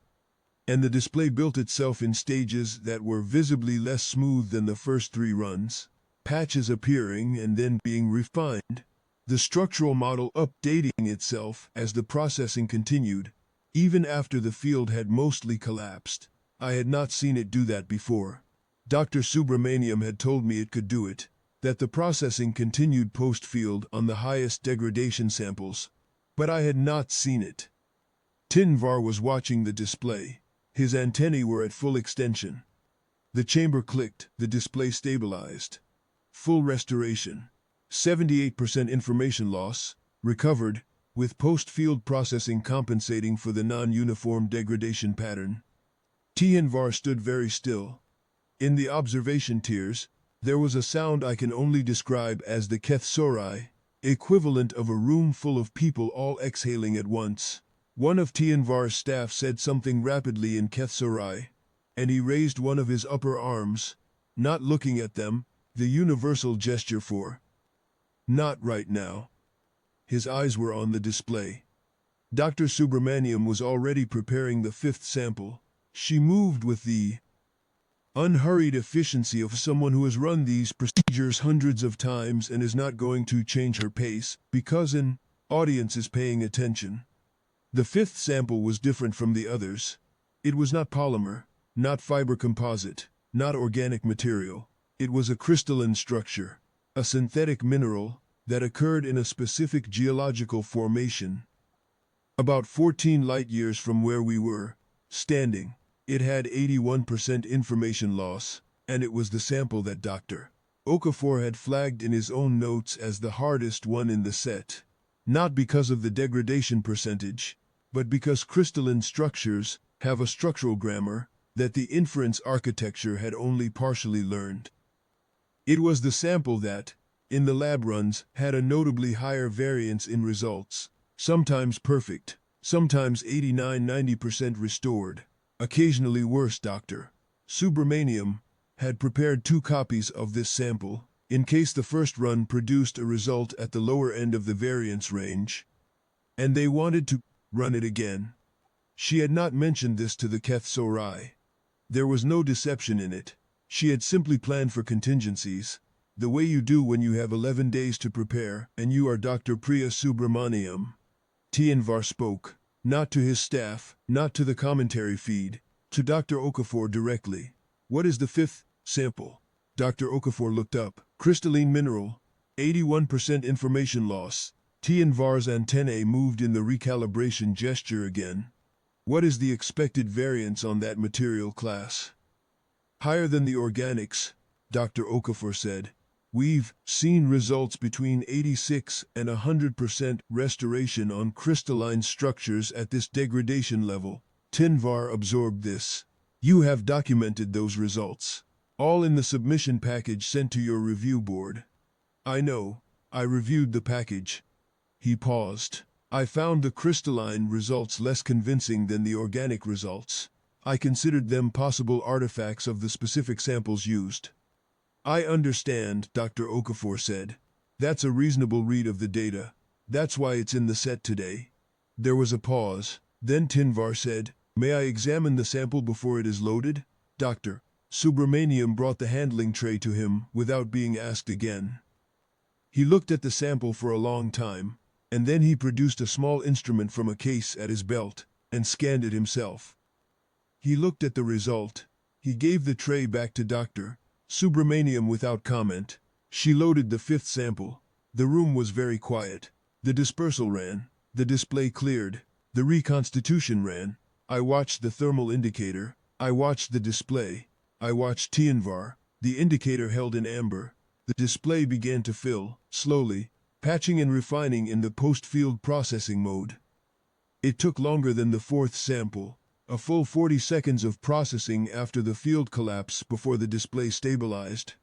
Speaker 1: And the display built itself in stages that were visibly less smooth than the first 3 runs. Patches appearing and then being refined. The structural model updating itself as the processing continued, even after the field had mostly collapsed. I had not seen it do that before. Dr. Subramaniam had told me it could do it, that the processing continued post-field on the highest degradation samples, but I had not seen it. Tinvar was watching the display. His antennae were at full extension. The chamber clicked, the display stabilized. Full restoration. 78% information loss, recovered, with post-field processing compensating for the non-uniform degradation pattern. Tinvar stood very still. In the observation tiers, there was a sound I can only describe as the Kethsorai, equivalent of a room full of people all exhaling at once. One of Tinvar's staff said something rapidly in Kethsorai, and he raised one of his upper arms, not looking at them, the universal gesture for not right now. His eyes were on the display. Dr. Subramaniam was already preparing the 5th sample. She moved with the unhurried efficiency of someone who has run these procedures hundreds of times and is not going to change her pace because an audience is paying attention. The fifth sample was different from the others. It was not polymer, not fiber composite, not organic material. It was a crystalline structure, a synthetic mineral that occurred in a specific geological formation. About 14 light years from where we were standing, it had 81% information loss, and it was the sample that Dr. Okafor had flagged in his own notes as the hardest one in the set. Not because of the degradation percentage, but because crystalline structures have a structural grammar that the inference architecture had only partially learned. It was the sample that, in the lab runs, had a notably higher variance in results, sometimes perfect, sometimes 89–90% restored, occasionally worse. Dr. Subramaniam had prepared 2 copies of this sample, in case the first run produced a result at the lower end of the variance range, and they wanted to run it again. She had not mentioned this to the Keth Sorai. There was no deception in it. She had simply planned for contingencies, the way you do when you have 11 days to prepare and you are Dr. Priya Subramaniam. Tianvar spoke, not to his staff, not to the commentary feed, to Dr. Okafor directly. What is the fifth sample? Dr. Okafor looked up. Crystalline mineral, 81% information loss. Tianvar's antennae moved in the recalibration gesture again. What is the expected variance on that material class? Higher than the organics, Dr. Okafor said. We've seen results between 86 and 100% restoration on crystalline structures at this degradation level. Tianvar absorbed this. You have documented those results, all in the submission package sent to your review board. I know. I reviewed the package. He paused. I found the crystalline results less convincing than the organic results. I considered them possible artifacts of the specific samples used. I understand, Dr. Okafor said. That's a reasonable read of the data. That's why it's in the set today. There was a pause. Then Tianvar said, May I examine the sample before it is loaded? Dr. Subramaniam brought the handling tray to him without being asked again. He looked at the sample for a long time, and then he produced a small instrument from a case at his belt and scanned it himself. He looked at the result. He gave the tray back to Dr. Subramaniam without comment. She loaded the fifth sample. The room was very quiet. The dispersal ran. The display cleared. The reconstitution ran. I watched the thermal indicator. I watched the display. I watched Tianvar. The indicator held in amber. The display began to fill, slowly, patching and refining in the post-field processing mode. It took longer than the fourth sample, a full 40 seconds of processing after the field collapse before the display stabilized.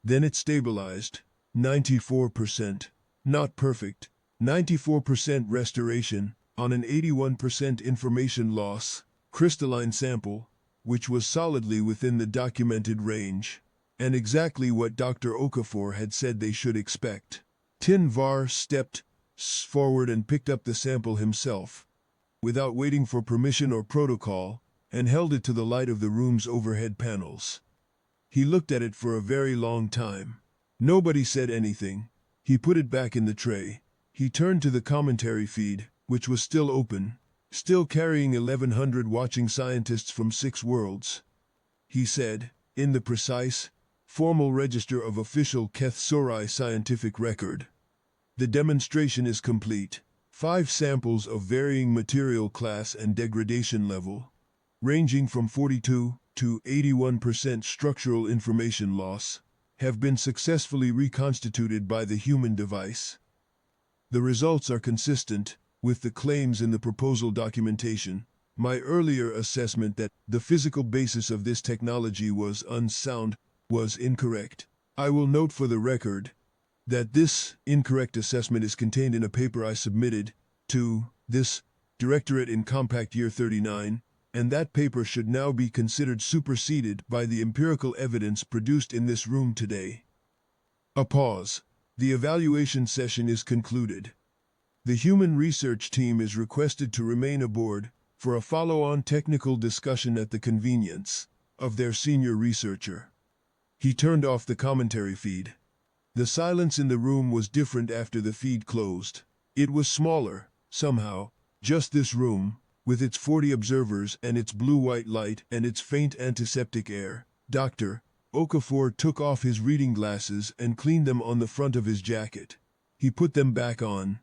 Speaker 1: Then it stabilized. 94%. Not perfect. 94% restoration on an 81% information loss crystalline sample, which was solidly within the documented range, and exactly what Dr. Okafor had said they should expect. Tianvar stepped forward and picked up the sample himself, without waiting for permission or protocol, and held it to the light of the room's overhead panels. He looked at it for a very long time. Nobody said anything. He put it back in the tray. He turned to the commentary feed, which was still open, still carrying 1,100 watching scientists from 6 worlds. He said, in the precise, formal register of official Keth Sorai scientific record, the demonstration is complete. 5 samples of varying material class and degradation level, ranging from 42 to 81% structural information loss, have been successfully reconstituted by the human device. The results are consistent with the claims in the proposal documentation. My earlier assessment that the physical basis of this technology was unsound was incorrect. I will note for the record that this incorrect assessment is contained in a paper I submitted to this directorate in Compact Year 39, and that paper should now be considered superseded by the empirical evidence produced in this room today. A pause. The evaluation session is concluded. The human research team is requested to remain aboard for a follow-on technical discussion at the convenience of their senior researcher. He turned off the commentary feed. The silence in the room was different after the feed closed. It was smaller, somehow, just this room, with its 40 observers and its blue-white light and its faint antiseptic air. Dr. Okafor took off his reading glasses and cleaned them on the front of his jacket. He put them back on.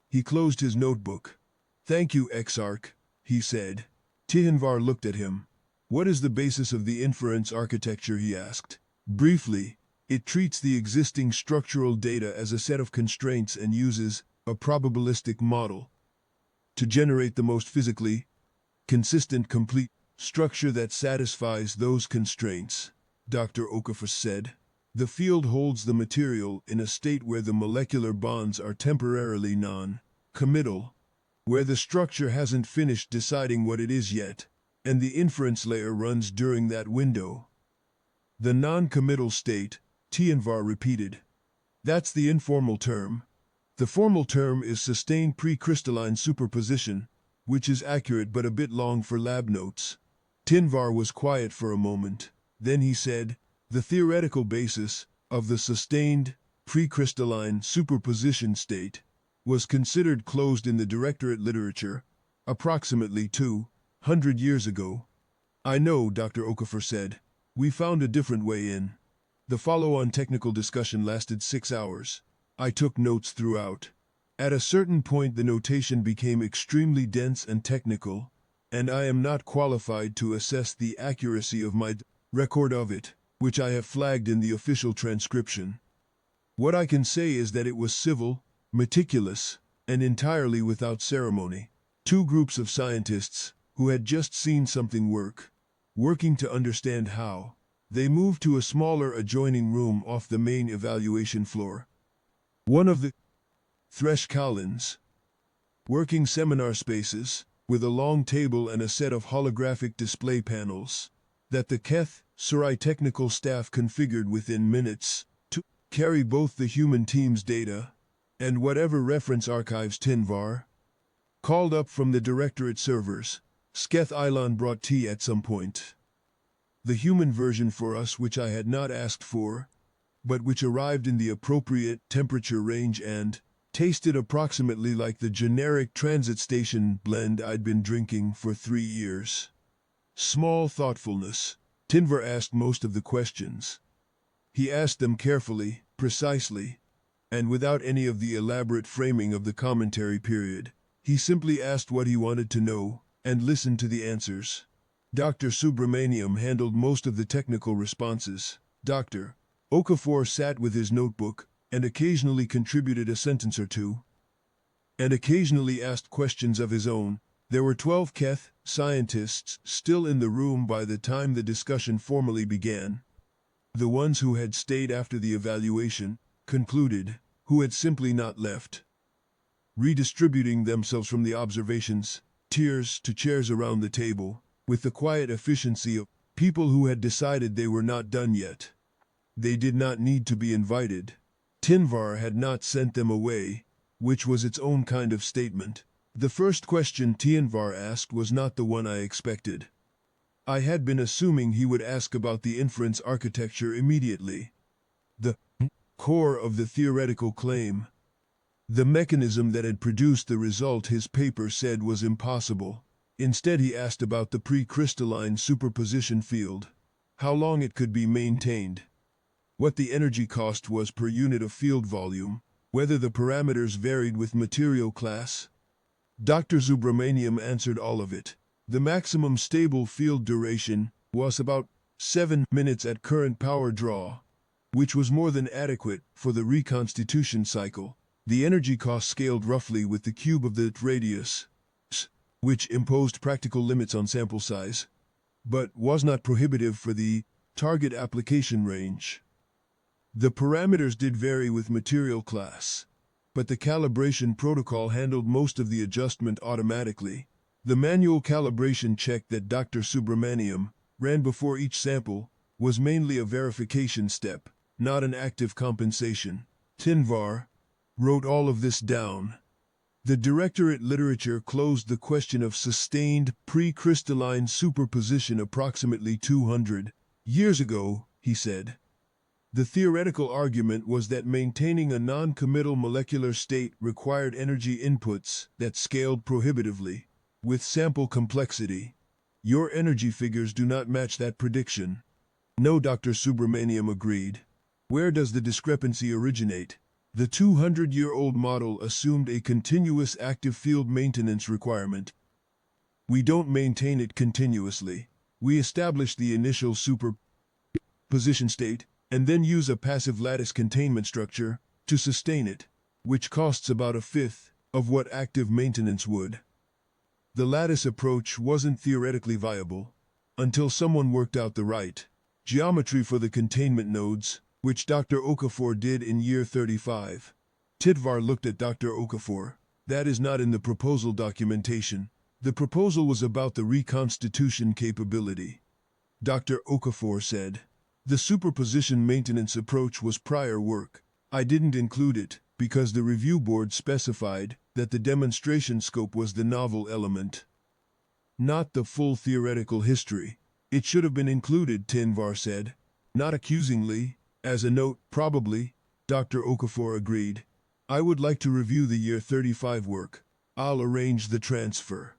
Speaker 1: He closed his notebook. "Thank you, Exarch," he said. Tihanvar looked at him. "What is the basis of the inference architecture?" he asked. Briefly, it treats the existing structural data as a set of constraints and uses a probabilistic model to generate the most physically consistent, complete structure that satisfies those constraints, Dr. Okafor said. The field holds the material in a state where the molecular bonds are temporarily non-committal, where the structure hasn't finished deciding what it is yet, and the inference layer runs during that window. The non-committal state, Tihanvar repeated. That's the informal term. The formal term is sustained precrystalline superposition, which is accurate but a bit long for lab notes. Tihanvar was quiet for a moment. Then he said, "The theoretical basis of the sustained precrystalline superposition state was considered closed in the directorate literature approximately 200 years ago." "I know," Dr. Okafor said. "We found a different way in." The follow-on technical discussion lasted 6 hours. I took notes throughout. At a certain point the notation became extremely dense and technical, and I am not qualified to assess the accuracy of my record of it, which I have flagged in the official transcription. What I can say is that it was civil, meticulous, and entirely without ceremony. Two groups of scientists, who had just seen something working to understand how, they moved to a smaller adjoining room off the main evaluation floor. One of the Threshkalins, working seminar spaces, with a long table and a set of holographic display panels, that the Keth Surai technical staff configured within minutes to carry both the human team's data and whatever reference archives Tihanvar called up from the directorate servers. Sketh Ilan brought tea at some point. The human version for us, which I had not asked for, but which arrived in the appropriate temperature range and tasted approximately like the generic transit station blend I'd been drinking for 3 years. Small thoughtfulness. Tihanvar asked most of the questions. He asked them carefully, precisely, and without any of the elaborate framing of the commentary period. He simply asked what he wanted to know, and listened to the answers. Dr. Subramaniam handled most of the technical responses. Dr. Okafor sat with his notebook, and occasionally contributed a sentence or two, and occasionally asked questions of his own. There were 12 Keth scientists still in the room by the time the discussion formally began. The ones who had stayed after the evaluation concluded, who had simply not left, redistributing themselves from the observations tiers to chairs around the table, with the quiet efficiency of people who had decided they were not done yet. They did not need to be invited. Tihanvar had not sent them away, which was its own kind of statement. The first question Tihanvar asked was not the one I expected. I had been assuming he would ask about the inference architecture immediately. The core of the theoretical claim. The mechanism that had produced the result his paper said was impossible. Instead he asked about the precrystalline superposition field, how long it could be maintained, what the energy cost was per unit of field volume, whether the parameters varied with material class. Dr. Subramaniam answered all of it. The maximum stable field duration was about 7 minutes at current power draw, which was more than adequate for the reconstitution cycle. The energy cost scaled roughly with the cube of the radius, which imposed practical limits on sample size, but was not prohibitive for the target application range. The parameters did vary with material class, but the calibration protocol handled most of the adjustment automatically. The manual calibration check that Dr. Subramaniam ran before each sample was mainly a verification step, not an active compensation. Tihanvar wrote all of this down. The Directorate Literature closed the question of sustained pre-crystalline superposition approximately 200 years ago, he said. The theoretical argument was that maintaining a non-committal molecular state required energy inputs that scaled prohibitively, with sample complexity. Your energy figures do not match that prediction. No, Dr. Subramaniam agreed. Where does the discrepancy originate? The 200-year-old model assumed a continuous active field maintenance requirement. We don't maintain it continuously. We establish the initial superposition state, and then use a passive lattice containment structure to sustain it, which costs about a fifth of what active maintenance would. The lattice approach wasn't theoretically viable until someone worked out the right geometry for the containment nodes, which Dr. Okafor did in year 35. Tidvar looked at Dr. Okafor. That is not in the proposal documentation. The proposal was about the reconstitution capability. Dr. Okafor said, the superposition maintenance approach was prior work. I didn't include it because the review board specified that the demonstration scope was the novel element, not the full theoretical history. It should have been included, Tinvar said. Not accusingly. As a note, probably, Dr. Okafor agreed. I would like to review the year 35 work. I'll arrange the transfer.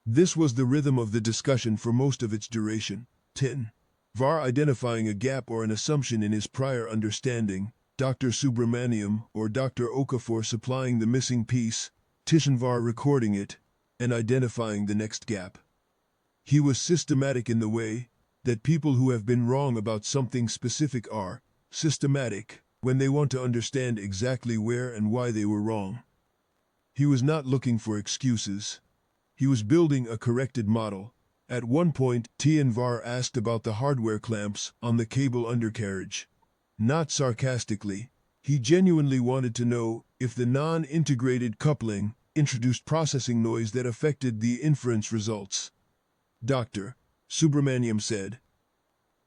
Speaker 1: This was the rhythm of the discussion for most of its duration. Tinvar identifying a gap or an assumption in his prior understanding, Dr. Subramaniam or Dr. Okafor supplying the missing piece, Tishanvar recording it, and identifying the next gap. He was systematic in the way that people who have been wrong about something specific are systematic when they want to understand exactly where and why they were wrong. He was not looking for excuses. He was building a corrected model. At one point, Tinvar asked about the hardware clamps on the cable undercarriage. Not sarcastically, he genuinely wanted to know if the non-integrated coupling introduced processing noise that affected the inference results. Dr. Subramaniam said,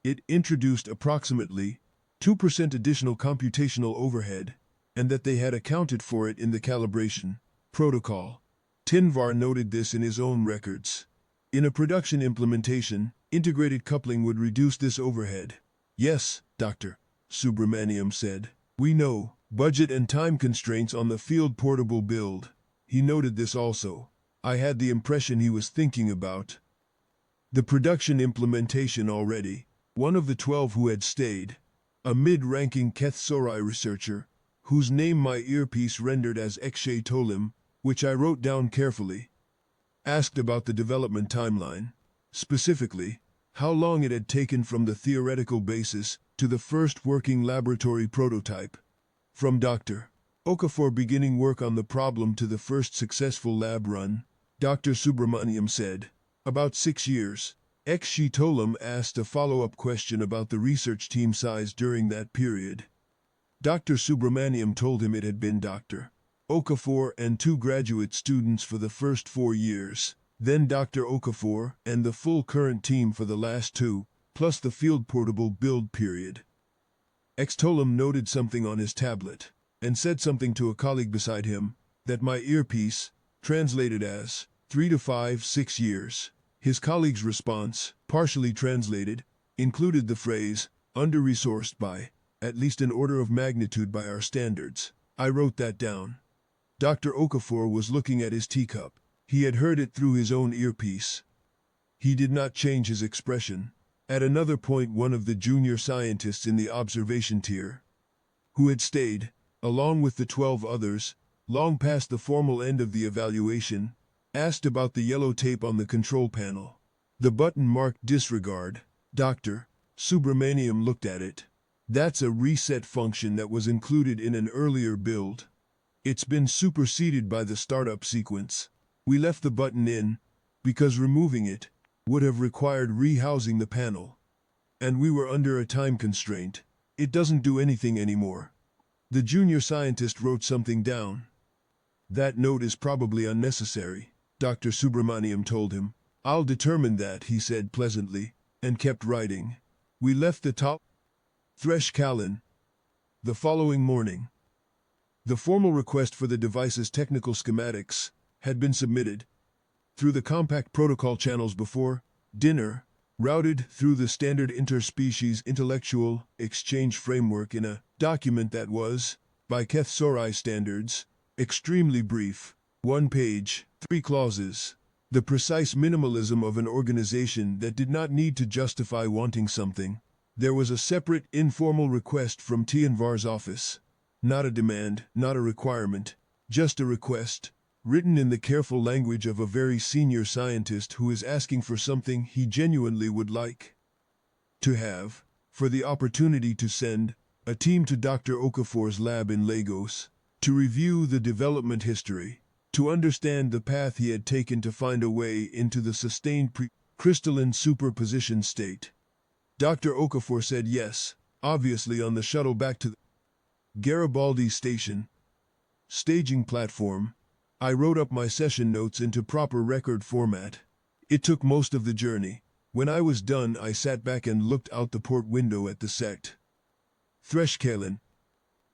Speaker 1: it introduced approximately 2% additional computational overhead, and that they had accounted for it in the calibration protocol. Tinvar noted this in his own records. In a production implementation, integrated coupling would reduce this overhead. Yes, Dr. Subramaniam said. We know budget and time constraints on the field portable build. He noted this also. I had the impression he was thinking about the production implementation already. One of the 12 who had stayed, a mid-ranking Keth Sorai researcher, whose name my earpiece rendered as Ekshay Tolim, which I wrote down carefully, asked about the development timeline. Specifically, how long it had taken from the theoretical basis to the first working laboratory prototype. From Dr. Okafor beginning work on the problem to the first successful lab run, Dr. Subramaniam said, about 6 years. Ekshay Tolim asked a follow-up question about the research team size during that period. Dr. Subramaniam told him it had been Dr. Okafor and 2 graduate students for the first 4 years, then Dr. Okafor and the full current team for the last 2, plus the field portable build period. Tolim noted something on his tablet, and said something to a colleague beside him, that my earpiece translated as 3 to 5, 6 years. His colleague's response, partially translated, included the phrase, under-resourced by, at least an order of magnitude by our standards. I wrote that down. Dr. Okafor was looking at his teacup. He had heard it through his own earpiece. He did not change his expression. At another point, one of the junior scientists in the observation tier, who had stayed, along with the 12 others, long past the formal end of the evaluation, asked about the yellow tape on the control panel. The button marked disregard. Dr. Subramaniam looked at it. That's a reset function that was included in an earlier build. It's been superseded by the startup sequence. We left the button in because removing it would have required rehousing the panel. And we were under a time constraint. It doesn't do anything anymore. The junior scientist wrote something down. That note is probably unnecessary, Dr. Subramaniam told him. I'll determine that, he said pleasantly, and kept writing. We left the top Thresh Kalin the following morning. The formal request for the device's technical schematics had been submitted through the compact protocol channels before dinner, routed through the standard interspecies intellectual exchange framework in a document that was, by Keth Sorai standards, extremely brief. 1 page, 3 clauses. The precise minimalism of an organization that did not need to justify wanting something. There was a separate, informal request from Tianvar's office. Not a demand, not a requirement, just a request, written in the careful language of a very senior scientist who is asking for something he genuinely would like to have, for the opportunity to send a team to Dr. Okafor's lab in Lagos, to review the development history, to understand the path he had taken to find a way into the sustained crystalline superposition state. Dr. Okafor said yes, obviously on the shuttle back to the Garibaldi station. Staging platform. I wrote up my session notes into proper record format. It took most of the journey. When I was done, I sat back and looked out the port window at the sect. Threshkalen,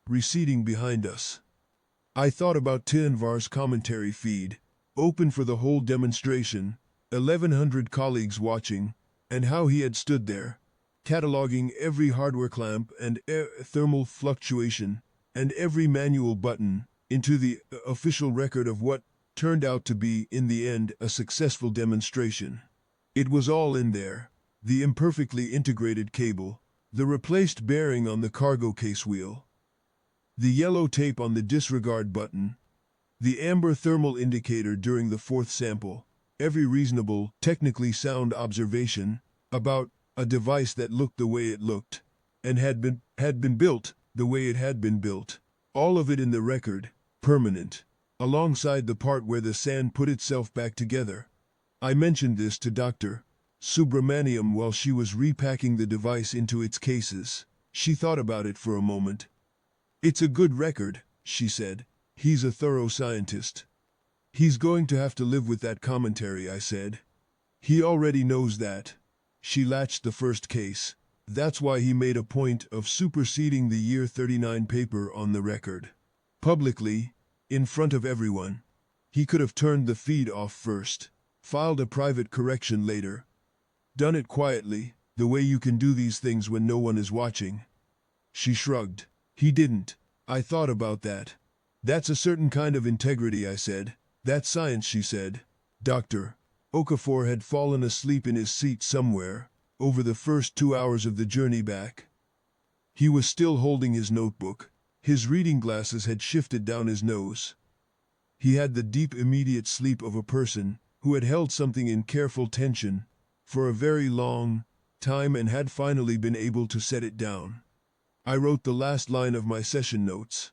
Speaker 1: receding behind us. I thought about Tianvar's commentary feed, open for the whole demonstration, 1,100 colleagues watching, and how he had stood there, cataloging every hardware clamp and thermal fluctuation, and every manual button, into the official record of what turned out to be, in the end, a successful demonstration. It was all in there. The imperfectly integrated cable, the replaced bearing on the cargo case wheel, the yellow tape on the disregard button, the amber thermal indicator during the 4th sample, every reasonable, technically sound observation about a device that looked the way it looked, and had been built the way it had been built. All of it in the record, permanent, alongside the part where the sand put itself back together. I mentioned this to Dr. Subramaniam while she was repacking the device into its cases. She thought about it for a moment. "It's a good record," she said. "He's a thorough scientist." "He's going to have to live with that commentary," I said. "He already knows that." She latched the first case. "That's why he made a point of superseding the year 39 paper on the record. Publicly, in front of everyone. He could have turned the feed off first, filed a private correction later. Done it quietly, the way you can do these things when no one is watching." She shrugged. "He didn't. I thought about that." "That's a certain kind of integrity," I said. "That's science," she said. Dr. Okafor had fallen asleep in his seat somewhere, over the first 2 hours of the journey back. He was still holding his notebook. His reading glasses had shifted down his nose. He had the deep immediate sleep of a person who had held something in careful tension for a very long time and had finally been able to set it down. I wrote the last line of my session notes.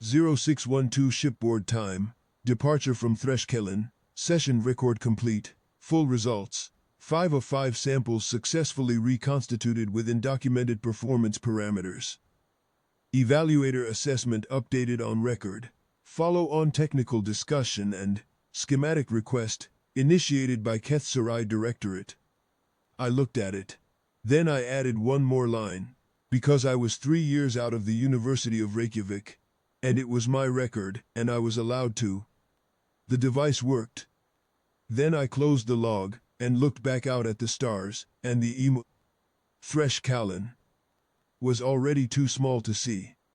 Speaker 1: 0612 shipboard time, departure from Threshkelen, session record complete, full results. 5 of 5 samples successfully reconstituted within documented performance parameters. Evaluator assessment updated on record. Follow-on technical discussion and schematic request initiated by Keth Sorai Directorate. I looked at it. Then I added one more line, because I was 3 years out of the University of Reykjavik, and it was my record, and I was allowed to. The device worked. Then I closed the log and looked back out at the stars, and the Threshkalen was already too small to see.